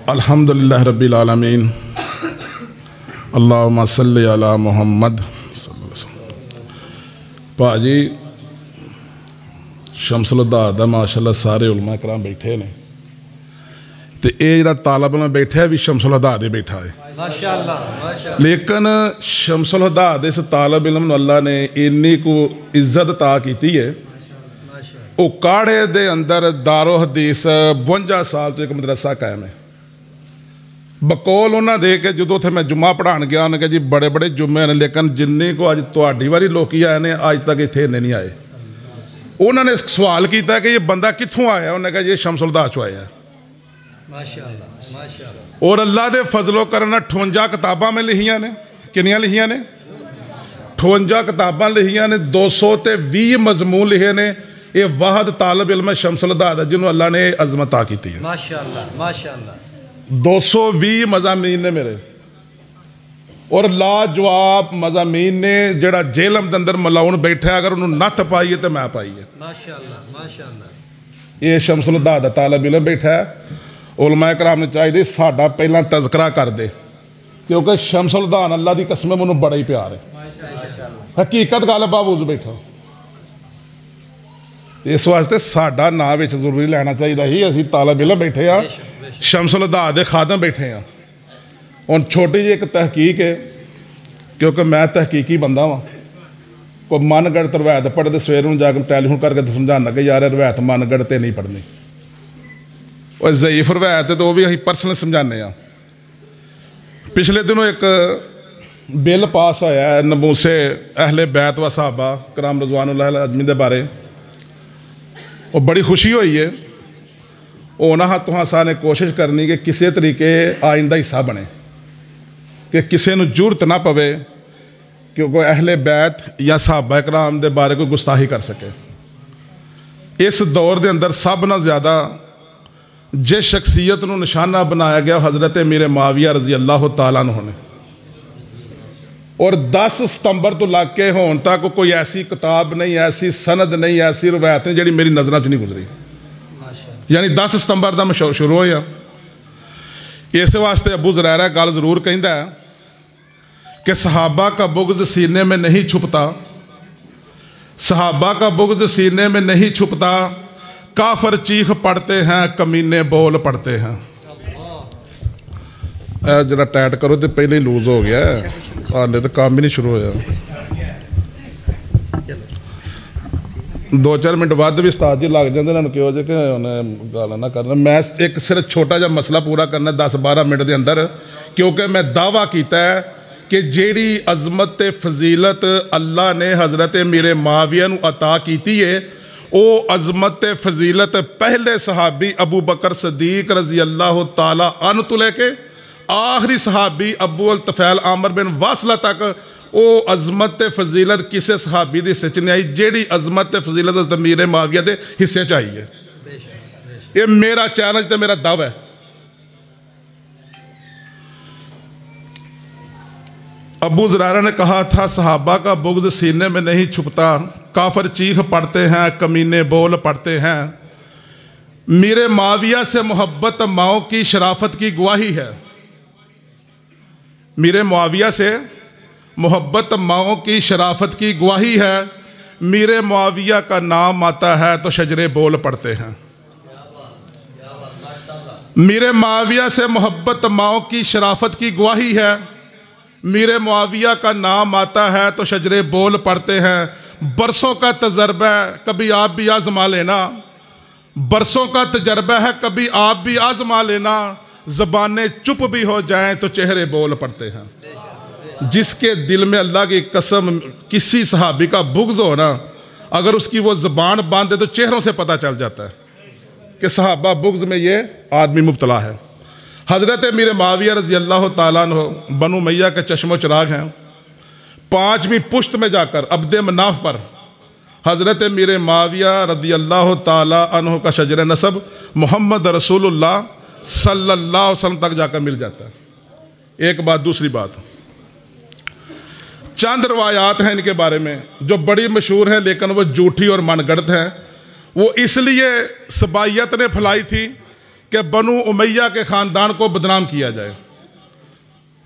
अल्हम्दुलिल्लाह रब्बिल आलमीन अल्लाहुम्मा सल्लि अला मुहम्मद। भाजी शमसुल हुदा दा माशाअल्लाह सारे उलमा कराम बैठे ने ते ये जिहड़ा तालब इल्म बैठा भी शमसुल हुदा दे बैठा है माशाअल्लाह। लेकिन शमसुल हुदा दे इस तालब इल्म नूं अल्लाह ने इन्नी को इज्जत ता की है। वो काढ़े दे अंदर दारो हदीस 52 साल तो एक मदरसा कायम है। बकौल उन्होंने दे के जो उत्थे मैं जुम्मा पढ़ान गया उन्हें कहा जी बड़े बड़े जुम्मे ने, लेकिन जिन्नी को अज तुहाडी वारी लोग आए ने अज तक इत्थे इन्ने नहीं आए। उन्होंने सवाल किया कि ये बंदा कित्थों आया, उन्हें कहा जी शमसुल हुदा चो आया माशाअल्लाह माशाअल्लाह। और अल्लाह के फजलो करना 58 किताबां में लिखियां ने। किनियां लिखियां ने? 58 किताबां लिखियां ने, 220 मजमून लिखे ने। ये वाहद तालब इल्म शमसुल हुदा दा जिन्होंने अल्लाह ने अजमत आ की है माशाअल्लाह माशाअल्लाह। 220 मज़ामीन ने मेरे और लाजवाब मज़ामीन ने। जड़ा जेलम के अंदर मलाउन बैठा अगर उन्होंने नत्थ पाई है तो मैं पाई है माशाअल्लाह माशाअल्लाह। ये शमसुल हुदा दा तालब इल्म बैठा है। उलमा कराम ने चाहिए साडा पहला तज़किरा कर दे, क्योंकि शमसुल हुदा अल्लाह की कसम मैनू बड़ा ही प्यार है। हकीकत गल बाबूज बैठा इस वास्ते साडा नाम विच जरूरी लेना चाहिए ही। असीं तालब इल्म बैठे आ, शमसुल हुदा दे खादम बैठे हैं। और छोटी जी एक तहकीक है, क्योंकि मैं तहकीकी बंदा वहाँ को मनगढ़ रवायत पढ़ते सवेर में जाकर टैलीफोन करके तो समझाना कि यार रवायत मनगढ़ तो नहीं पढ़नी, और ज़ईफ रवायत तो भी अं परसनल समझाने। पिछले दिनों एक बिल पास होया है नमूसे अहले बैत व सहाबा कराम रज़वानुल्लाह अजमी के बारे। और बड़ी खुशी हुई है। उन्होंने तुहां ने कोशिश करनी कि किसी तरीके आइन का हिस्सा बने, कि किसी को जरूरत ना पवे कि कोई अहले बैत या सहाबा कराम के बारे कोई गुस्ताही कर सके। इस दौर के अंदर सब ना ज़्यादा जिस शख्सियत को निशाना बनाया गया हज़रत मीर मुआविया रज़ी अल्लाह तआला अन्हु ने। और 10 सितंबर तो लग के होने तक कोई ऐसी किताब नहीं, ऐसी सनद नहीं, ऐसी रवायत नहीं जी मेरी नज़रों च नहीं गुजरी। यानी 10 सितंबर का मशहूर शुरू होया। इस वास्ते अबू ज़ुरैरा गल जरूर कहता है कि सहाबा का बुग़्ज़ सीने में नहीं छुपता, सहाबा का बुग़्ज़ सीने में नहीं छुपता, काफर चीख पढ़ते हैं कमीने बोल पढ़ते हैं। जरा टाइट करो तो पहले ही लूज हो गया, हाले तो काम ही नहीं शुरू होया। 2-4 मिनट बाद भी उस्ताद जी लग जाते हैं, कहो जे कि उन्हें गाल ना करना। मैं एक सिर्फ छोटा जहा मसला पूरा करना 10-12 मिनट के अंदर, क्योंकि मैं दावा किया है कि जेड़ी अजमत फजीलत अल्लाह ने हज़रत मीर मुआविया नूं अता की है, वो अजमत फजीलत पहले सहाबी अबू बकर सदीक रज़ी अल्लाह तआला अन्हु तो लेके आखिरी सहाबी अबू अल तफैल आमर बिन वासला तक वो अजमत फजीलत किसी सहाबी के हिस्से च नहीं आई। जेड़ी अजमत फजीलत मीर मुआविया के हिस्से च आई है। ये मेरा चैलेंज तो मेरा दावा है। अबू ज़ुरैरा ने कहा था सहाबा का बुग़्ज़ सीने में नहीं छुपता, काफर चीख पढ़ते हैं कमीने बोल पढ़ते हैं। मीर मुआविया से मोहब्बत माओ की शराफत की गवाही है। मीर मुआविया से मोहब्बत माओ की शराफत की गवाही है। मीर मुआविया का नाम आता है तो शजरे बोल पड़ते हैं। मीर मुआविया से मोहब्बत माओ की शराफत की गवाही है। मीर मुआविया का नाम आता है तो शजरे बोल पड़ते हैं। बरसों का तजर्बा है, कभी आप भी आजमा लेना। बरसों का तजर्बा है, कभी आप भी आजमा लेना। ज़बानें चुप भी हो जाएं तो चेहरे बोल पड़ते हैं। जिसके दिल में अल्लाह की कसम किसी सहाबी का बुग़्ज़ हो ना, अगर उसकी वो ज़बान बांधे तो चेहरों से पता चल जाता है कि सहाबा बुग़्ज़ में ये आदमी मुब्तला है। हज़रत मीर मुआविया रज़ी अल्लाह तआला अन्हु बनु मैया के चश्मो चिराग हैं। 5वीं पुश्त में जाकर अब्दे मनाफ पर हज़रत मीर मुआविया रज़ी अल्लाह तआला अन्हु का शजर नसब मोहम्मद रसूलुल्लाह सल्लल्लाहु अलैहि वसल्लम तक जाकर मिल जाता है। एक बात। दूसरी बात, चंद रवायात हैं इनके बारे में जो बड़ी मशहूर हैं, लेकिन वो झूठी और मनगढ़ंत हैं। वो इसलिए सबाइयत ने फैलाई थी कि बनु उमैया के ख़ानदान को बदनाम किया जाए।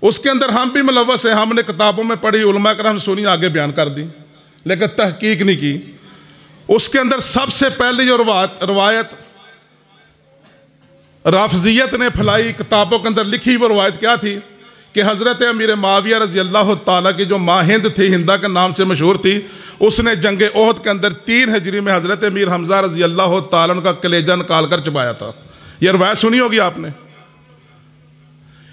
उसके अंदर हम भी मुलव्वस हैं, हमने किताबों में पढ़ी, उलमा करम सुनी, आगे बयान कर दी, लेकिन तहकीक नहीं की। उसके अंदर सबसे पहली जो रवायत राफजियत ने फैलाई, किताबों के अंदर लिखी, वो रवायत क्या थी कि हज़रत अमीर माविया रज़ी अल्लाह ताला की जो माँ हिंद थी, हिंदा के नाम से मशहूर थी, उसने जंग ओहद के अंदर 3 हिजरी में हज़रत अमीर हमज़ा रज़ी अल्लाह ताला का कलेजा निकाल कर चबाया था। यह रवायत सुनी होगी आपने।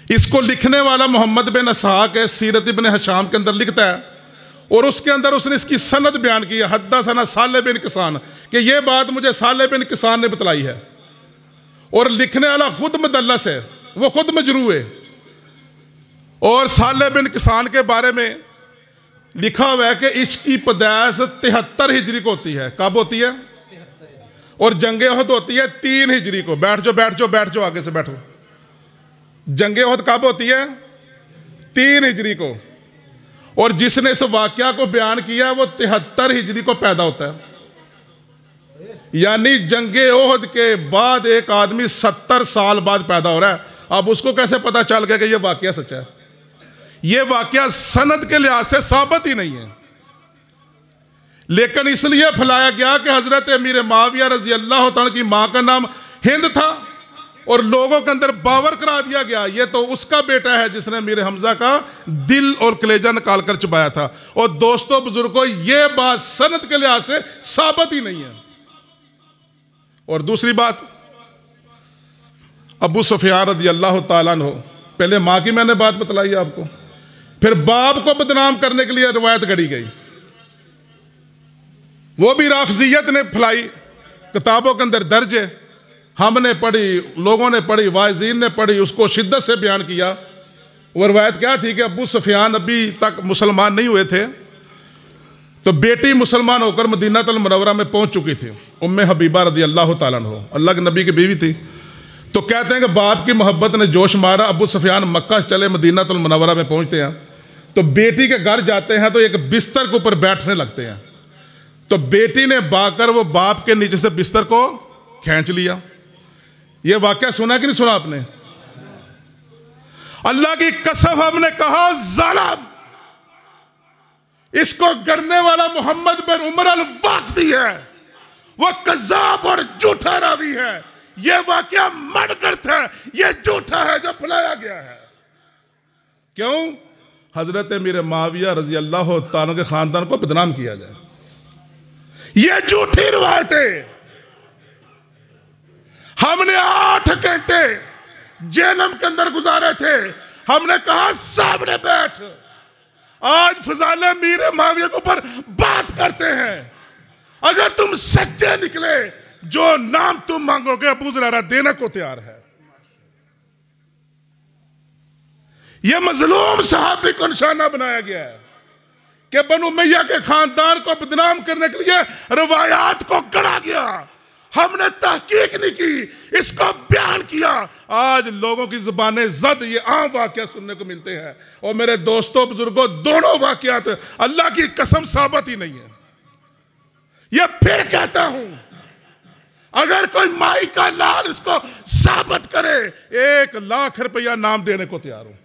इसको लिखने वाला मोहम्मद बिन इसहाक़ है, सीरत इब्न हिशाम के अंदर लिखता है, और उसके अंदर उसने इसकी सनद बयान की है, हद्दसना सालेह बिन किसान, कि यह बात मुझे सालेह बिन किसान ने बतलाई है। और लिखने वाला खुद मुदल्लस है, वो खुद मजरू है। और सालेह बिन किसान के बारे में लिखा हुआ है कि इसकी पैदाइश 73 हिजरी को होती है। कब होती है? और जंगे ओहद होती है 3 हिजरी को। बैठ जाओ बैठ जाओ बैठ जाओ, आगे से बैठो। जंगे ओहद कब होती है? 3 हिजरी को। और जिसने इस वाक़या को बयान किया वो 73 हिजरी को पैदा होता है। यानी जंगे ओहद के बाद एक आदमी 70 साल बाद पैदा हो रहा है। अब उसको कैसे पता चल गया कि यह वाक़या सच्चा है? यह वाक़या सनद के लिहाज से साबित ही नहीं है, लेकिन इसलिए फैलाया गया कि हज़रत अमीर माविया रज़ी अल्लाह तआला की माँ का नाम हिंद था, और लोगों के अंदर बावर करा दिया गया ये तो उसका बेटा है जिसने अमीर हमजा का दिल और कलेजा निकाल कर चबाया था। और दोस्तों बुजुर्गों, यह बात सनद के लिहाज से साबित ही नहीं है। और दूसरी बात, अबू सुफियान रज़ी अल्लाह ताला अन्हु, पहले माँ की मैंने बात बतलाई आपको, फिर बाप को बदनाम करने के लिए रवायत गढ़ी गई, वो भी राफजियत ने फैलाई, किताबों के अंदर दर्ज है, हमने पढ़ी, लोगों ने पढ़ी, वाइज़ीन ने पढ़ी, उसको शिद्दत से बयान किया। वो रवायत क्या थी कि अबू सुफियान अभी तक मुसलमान नहीं हुए थे, तो बेटी मुसलमान होकर मदीनातुल मुनव्वरा में पहुंच चुकी थी, उम्मे हबीबा रज़ी अल्लाह ताला अन्हा, अल्लाह के नबी की बीवी थी। तो कहते हैं कि बाप की मोहब्बत ने जोश मारा, अबू सुफियान मक्का से चले मदीनातुल मुनव्वरा में पहुंचते हैं, तो बेटी के घर जाते हैं तो एक बिस्तर के ऊपर बैठने लगते हैं। तो बेटी ने बाकर वो बाप के नीचे से बिस्तर को खींच लिया। यह वाकया सुना कि नहीं सुना आपने? अल्लाह की कसम, हमने कहा जालिम, इसको गढ़ने वाला मोहम्मद बिन उमर अल-वाक़दी है, वो कज़्ज़ाब और झूठा रावी है। यह वाकया मनगढ़ंत है, यह झूठा है जो फैलाया गया है। क्यों? हजरत अमीर माविया रज़ी अल्लाह ताला के खानदान को बदनाम किया जाए, यह झूठी रवायत है। हमने 8 घंटे जेलम के अंदर गुजारे थे, हमने कहा सामने बैठ, आज फजाले अमीर माविया के ऊपर बात करते हैं। अगर तुम सच्चे निकले, जो नाम तुम मांगोगे अबू ज़ुरैरा देने को तैयार है। यह मजलूम सहाबी को निशाना बनाया गया है कि बनु उमैया के खानदान को बदनाम करने के लिए रवायात को गढ़ा गया। हमने तहकीक नहीं की, इसको बयान किया। आज लोगों की ज़ुबानें ज़द ये आम वाक़या सुनने को मिलते हैं। और मेरे दोस्तों बुजुर्गों, दोनों वाक़यात अल्लाह की कसम साबित ही नहीं है। यह फिर कहता हूं, अगर कोई माई का लाल इसको साबित करे, 1 लाख रुपया नाम देने को तैयार हूं।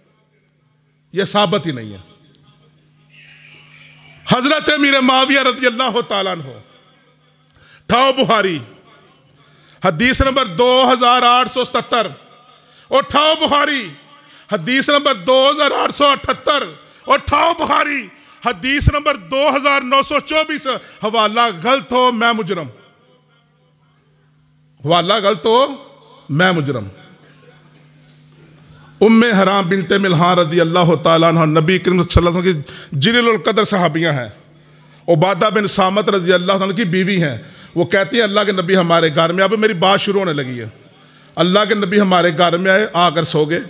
यह साबित ही नहीं है। हजरत अमीर माविया रज़ी अल्लाह ताला अन्हु, ठाओ बुखारी हदीस नंबर 2877, और ठाओ बुखारी हदीस नंबर 2878, और ठाओ बुखारी हदीस नंबर 2924। हवाला गलत हो मैं मुजरम, हवाला गलत हो मैं मुजरम। उम्मे हराम बिनते मिल्हान रज़ी अल्लाह ताला अन्हा नबी करीम सल्लल्लाहु अलैहि वसल्लम की जलीलुल कदर सहाबियां हैं। उबादा बिन सामत रज़ी अल्लाह ताला की बीवी हैं। वो कहती है अल्लाह के नबी हमारे घर में, अब मेरी बात शुरू होने लगी है, अल्लाह के नबी हमारे घर में आए, आकर सो गए,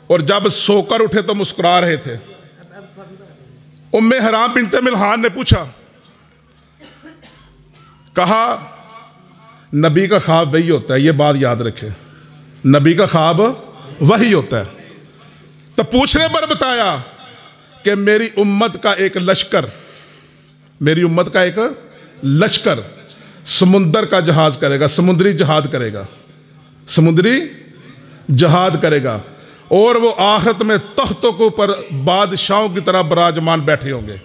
और जब सोकर उठे तो मुस्कुरा रहे थे। उम्मे हराम बिनते मिल्हान ने पूछा, कहा नबी का ख्वाब वही होता है, ये बात याद रखे, नबी का ख्वाब वही होता है। तो पूछने पर बताया कि मेरी उम्मत का एक लश्कर, मेरी उम्मत का एक लश्कर समुंदर का जहाज करेगा, समुद्री जहाज करेगा। समुद्री जहाद करेगा और वो आखिरत में तख्तों के ऊपर बादशाहों की तरह विराजमान बैठे होंगे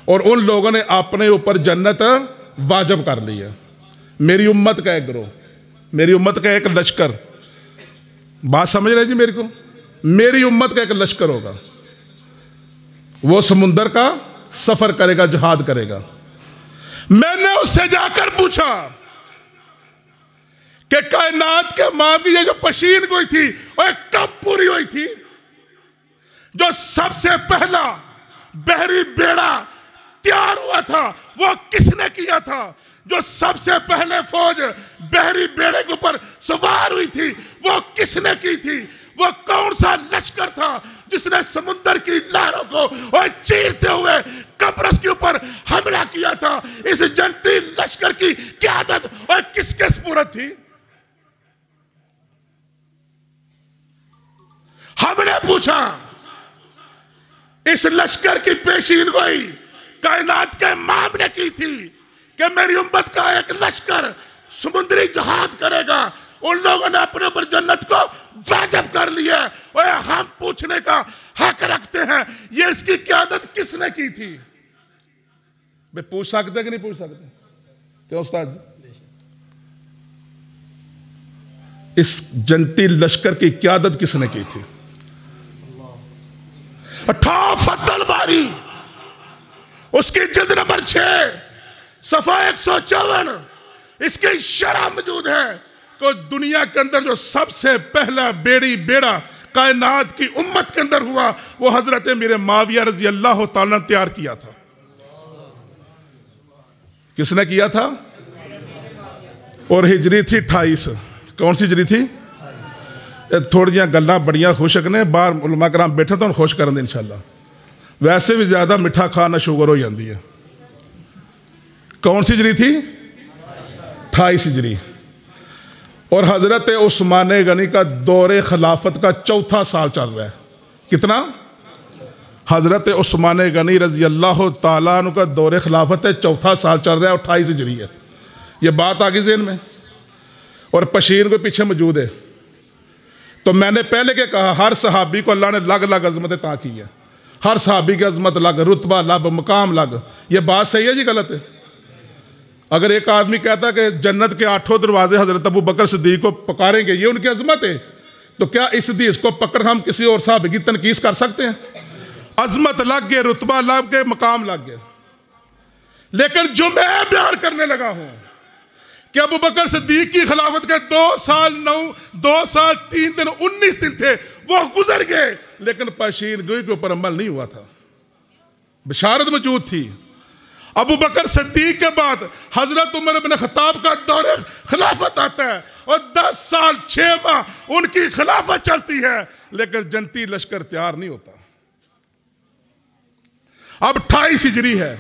और उन लोगों ने अपने ऊपर जन्नत वाजिब कर ली है। मेरी उम्मत का एक गिरोह, मेरी उम्मत का एक लश्कर, बात समझ रहे जी मेरे को, मेरी उम्मत का एक लश्कर होगा, वो समुंदर का सफर करेगा, जहाद करेगा। मैंने उससे जाकर पूछा कि कायनात के मामले ये जो पशीन हुई थी वो कब पूरी हुई थी? जो सबसे पहला बहरी बेड़ा तैयार हुआ था वो किसने किया था? जो सबसे पहले फौज बहरी बेड़े के ऊपर सवार हुई थी वो किसने की थी? वो कौन सा लश्कर था जिसने समुद्र की लहरों को चीरते हुए कब्रस के ऊपर हमला किया था? इस जनती लश्कर की क़यादत और किसके सुपुर्द थी? हमने पूछा। इस लश्कर की पेशीन गोई कायनात के इमाम ने की थी कि मेरी उम्मत का एक लश्कर समुद्री जहाद करेगा। उन लोगों ने अपने ऊपर जन्नत को वाजिब कर लिया और हम पूछने का हक रखते हैं ये इसकी क़यादत किसने की थी? वे पूछ सकते कि नहीं पूछ सकते? क्यों उस्ताद? इस जनती लश्कर की क़यादत किसने की थी? फतल बारी उसकी जिल्द नंबर 6 सफा 154 इसकी शरह मौजूद है कि दुनिया के अंदर जो सबसे पहला बेड़ा कायनात की उम्मत के अंदर हुआ वो हजरत मेरे माविया रजी अल्लाह तआला ने तैयार किया था। किसने किया था? और हिजरी थी 28। कौन सी हिजरी थी? थोड़ी जी गल्लां बड़ियां खुशक ने, बाहर उलमा कराम बैठे तो खुश कर दें इंशाअल्लाह। वैसे भी ज्यादा मिठा खाना शुगर हो जाती है। कौन सी हिजरी थी? 28 हिजरी। और हजरत उस्मान गनी का दौरे खिलाफत का 4था साल चल रहा है। कितना? हजरत उस्मान गनी रजी अल्लाह तआला अन्हु का दौरे खिलाफत है, 4था साल चल रहा है और 28 हिजरी है। ये बात आ गई ज़हन में। और पशीर को पीछे मौजूद है। तो मैंने पहले के कहा हर सहाबी को अल्लाह ने अलग अलग अजमतें ता की है। हर सहाबी की अजमत अलग, रुतबा अलग, मकाम अलग। ये बात सही है जी गलत है? अगर एक आदमी कहता है कि जन्नत के 8 दरवाजे हजरत अबू बकर सिद्दीक को पकारेंगे, ये उनकी अजमत है, तो क्या इस हदीस को पकड़ हम किसी और साहब की तनकीस कर सकते हैं? अजमत लग गए, रुतबा लग गए, मकाम लग गए। लेकिन जो मैं बयान करने लगा हूं कि अबू बकर सिद्दीक की खिलाफत के 2 साल 3 दिन 19 दिन थे, वो गुजर गए, लेकिन पशीन गोई के ऊपर अमल नहीं हुआ था। बिशारत मौजूद थी। अबू बकर सिद्दीक के बाद हजरत उमर इब्न खत्ताब का दौरे खिलाफत आता है और 10 साल 6 माह उनकी खिलाफत चलती है, लेकिन जनती लश्कर तैयार नहीं होता। अब 28 हिजरी है।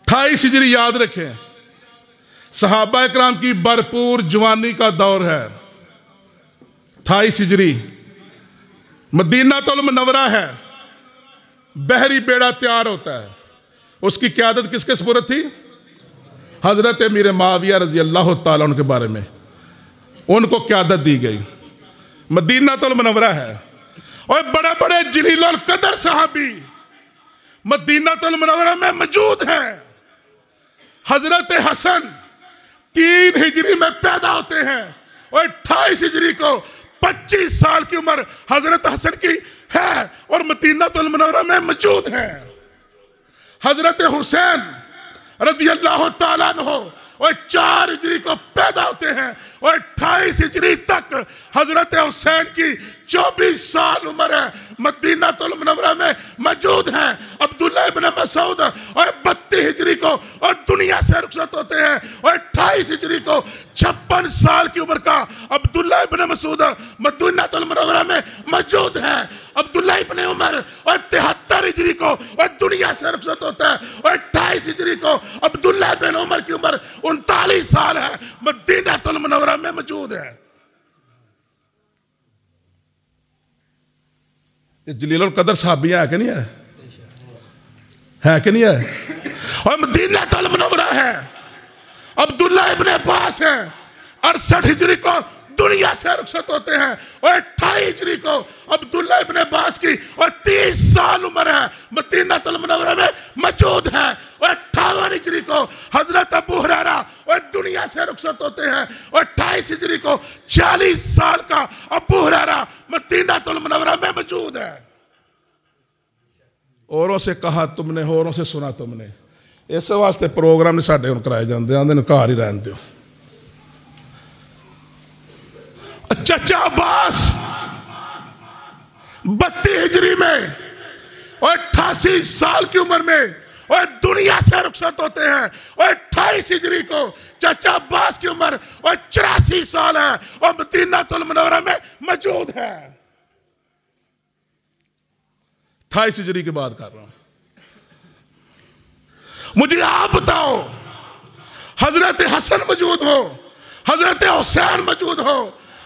28 हिजरी याद रखें, सहाबा इकराम की भरपूर जवानी का दौर है। 28 हिजरी मदीना तुल मुनव्वरा है, बहरी बेड़ा तैयार होता है। उसकी क़यादत किसके सुपुर्द थी? हजरत अमीर माविया रजी अल्लाह तआला उनके बारे में उनको क़यादत दी गई। मदीना तुल मुनव्वरा है और बड़े बड़े जलीलुल कदर सहाबी मदीना तुल मुनव्वरा में मौजूद हैं। हजरत हसन 3 हिजरी में पैदा होते हैं और 28 हिजरी को 25 साल की उम्र हजरत हसन की है और मदीना तुल मुनव्वरा में मौजूद है। हजरत हुसैन रज़ी अल्लाह तआला अन्हु और 4 हिजरी को पैदा होते हैं और 28 हिजरी तक हजरत हुसैन की 24 साल उम्र है, मदीना तुल मुनव्वरा में मौजूद हैं। अब्दुल्ला इब्न मसूद और 32 हिजरी को और दुनिया से रुखसत होते हैं और 28 हिजरी को 56 साल की उम्र का अब्दुल्ला इब्न मसूद मदीना तुल मुनव्वरा में मौजूद है। अब्दुल्ला इब्न उमर और 73 हिजरी को और दुनिया से रुखसत होता है और 28 हिजरी को अब्दुल्ला इब्न उमर की उम्र 39 साल है, मदीना तुल मुनव्वरा में मौजूद है। ये जलीलुल कदर साहबियां है कि नहीं है कि नहीं है? और मदीना तुल मुनव्वरा है। अब्दुल्ला इब्न अब्बास है, 68 हिजरी को दुनिया से रुखसत होते हैं और 28 हिजरी को अब्दुल्ला इब्न अब्बास की और 30 साल उम्र है, मदीनतुल मुनव्वरा में मौजूद है। और 58 हिजरी को हजरत अबू हुरैरा और दुनिया से रुखसत होते हैं और 28 हिजरी को 40 साल का अबू हुरैरा मदीनतुल मुनव्वरा में मौजूद है। औरों से कहा तुमने, औरों से सुना तुमने। इस वास्ते प्रोग्राम साडे हुण कराए जाते, आंदे ने घर ही रहन दिओ। चचा अब्बास 32 हिजरी में और 88 साल की उम्र में और दुनिया से रुखसत होते हैं और 28 हिजरी को चचा अब्बास की उम्र और 84 साल है और मदीनतुल मुनव्वरा में मौजूद है। 28 हिजरी की बात कर रहा हूं। मुझे आप बताओ, हजरत हसन मौजूद हो, हजरत हुसैन मौजूद हो,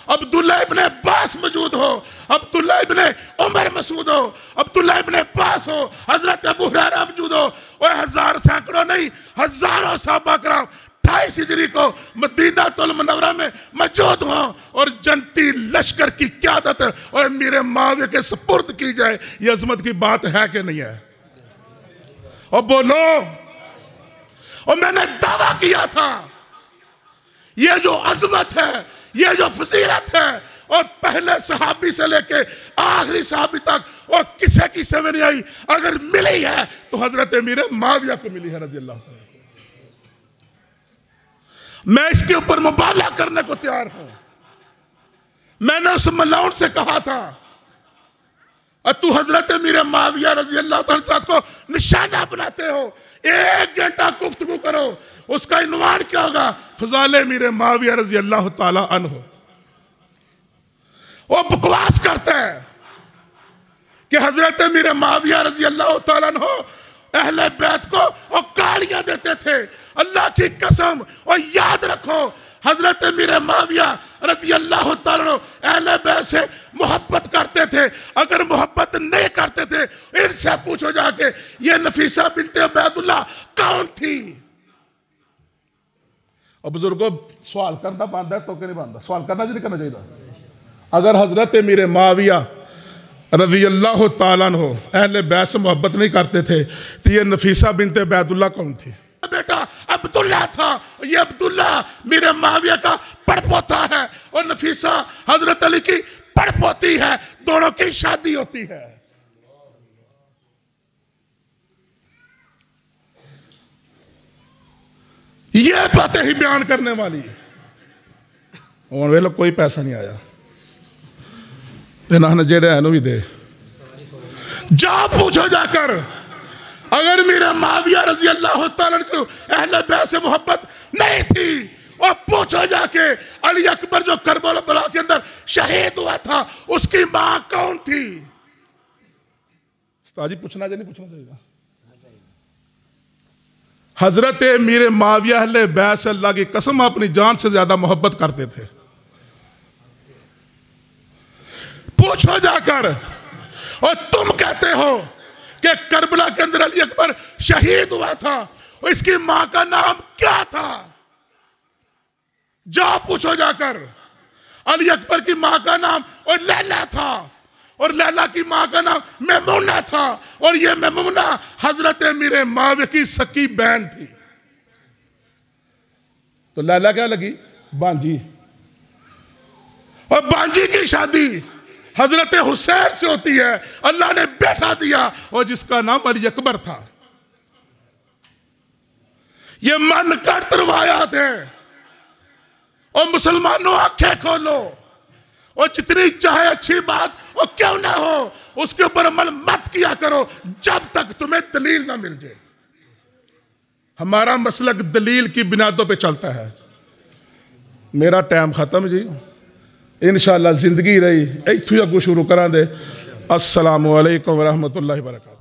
अब्दुल्ला इब्न अब्बास मौजूद हो, अब्दुल्ला इब्न उमर मसूद हो, अब्दुल्ला इब्न अब्बास हो, हजरत अबू हुरैरा मौजूद हो और हजार सैकड़ों नहीं हजारों सहाबा कराम 28 हिजरी को मदीनतुल मुनव्वरा में मौजूद हो और जनती लश्कर की क़यादत और मीर मुआविया के सुपुर्द की जाए। ये अजमत की बात है कि नहीं है? और बोलो। और मैंने दावा किया था ये जो अजमत है, ये जो फजीलत है, और पहले सहाबी से लेके आखिरी सहाबी तक और किसी किसे में नहीं आई, अगर मिली है तो हजरत मीर मुआविया को मिली है रज़ी अल्लाह। मैं इसके ऊपर मुबाला करने को तैयार हूं। मैंने उस मलाउन से कहा था तू हजरत मीर मुआविया रज़ी अल्लाह तआला को निशाना बनाते हो, 1 घंटा गुफ्तगू करो, उसका इन्वान क्या होगा? फज़ाइल मीर मुआविया रज़ी अल्लाह तआला अन्हु। वो बकवास करता है कि हजरत मीर मुआविया रज़ी अल्लाह तआला अन्हु अहले बैत को और गालियां देते थे। अल्लाह की कसम, और याद रखो हजरत मीर मुआविया रज़ी अल्लाह तआला अन्हु अहले बैत से मोहब्बत करते थे। अगर मोहब्बत नहीं करते थे इनसे पूछो जाके ये नफीसा बिन्ते उबैदुल्लाह कौन थी? और बुजुर्गों, सवाल करना बनता है तो नहीं बनता? सवाल करना नहीं करना चाहिए। अगर हजरत मीर मुआविया रज़ी अल्लाह तआला अन्हु अहले बैत से मोहब्बत नहीं करते थे तो ये नफीसा बिन्ते उबैदुल्लाह कौन थी? बेटा अब्दुल्ला था। ये अब्दुल्ला मीर मुआविया का पड़पोता है और नफीसा हजरत अली की पड़पोती है। दोनों की शादी होती है। ये बातें ही बयान करने वाली। और वे लोग कोई पैसा नहीं आया, इन्होंने जेड़े है भी दे। जा पूछो जाकर, अगर मीर मुआविया रज़ी अल्लाह तआला को अहले बैत से मोहब्बत नहीं थी, और पूछो जाके अली अकबर जो करबला के अंदर शहीद हुआ था उसकी मां कौन थी? उस्ताद जी पूछना चाहिए नहीं पूछना चाहिए? हजरत मीर मुआविया अहले बैत से अल्लाह की कसम अपनी जान से ज्यादा मोहब्बत करते थे। पूछो जाकर। और तुम कहते हो कि करबला के अंदर अली अकबर शहीद हुआ था, और इसकी मां का नाम क्या था? जाओ पूछो जाकर। अली अकबर की मां का नाम और लैला था, और लैला की मां का नाम मैमूना था, और ये मैमूना हजरत मीर मुआविया की सकी बहन थी। तो लैला क्या लगी? बांजी। और बांजी की शादी हजरत हुसैन से होती है। अल्लाह ने बेटा दिया और जिसका नाम अली अकबर था। ये मन करत रवायात है। और मुसलमानों आंखें खोलो, और जितनी चाहे अच्छी बात और क्यों ना हो उसके ऊपर अमल मत किया करो जब तक तुम्हें दलील ना मिल जाए। हमारा मसलक दलील की बुनियादों पे चलता है। मेरा टाइम खत्म जी, इंशाअल्लाह जिंदगी रही इत्थों अगों शुरू करा दे। अस्सलामु अलैकुम व रहमतुल्लाहि व बरकातहू।